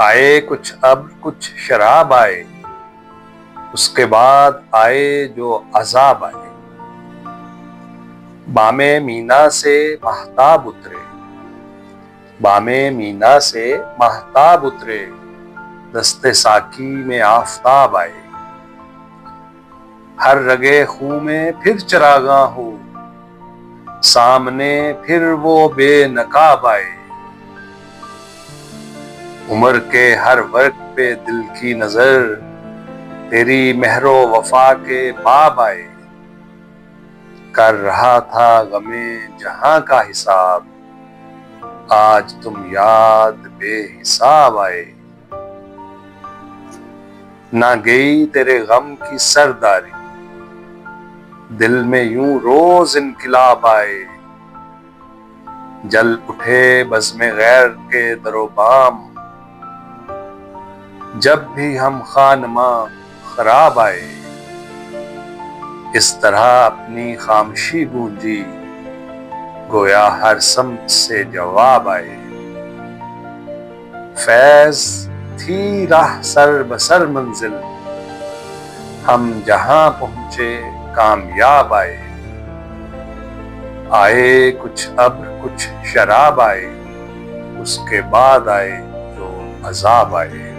آئے کچھ ابر کچھ شراب آئے، اس کے بعد آئے جو عذاب آئے۔ بام مینا سے ماہتاب اترے، بام مینا سے ماہتاب اترے، دستے ساقی میں آفتاب آئے۔ ہر رگے خوں میں پھر چراغاں ہو، سامنے پھر وہ بے نقاب آئے۔ عمر کے ہر ورق پہ دل کی نظر، تیری مہر و وفا کے باب آئے۔ کر رہا تھا غم جہاں کا حساب، آج تم یاد بے حساب آئے۔ نہ گئی تیرے غم کی سرداری، دل میں یوں روز انقلاب آئے۔ جل اٹھے بزم غیر کے در و بام، جب بھی ہم خانماں خراب آئے۔ اس طرح اپنی خاموشی گونجی، گویا ہر سمت سے جواب آئے۔ فیض تھی راہ سر بسر منزل، ہم جہاں پہنچے کامیاب آئے۔ آئے کچھ ابر کچھ شراب آئے، اس کے بعد آئے جو عذاب آئے۔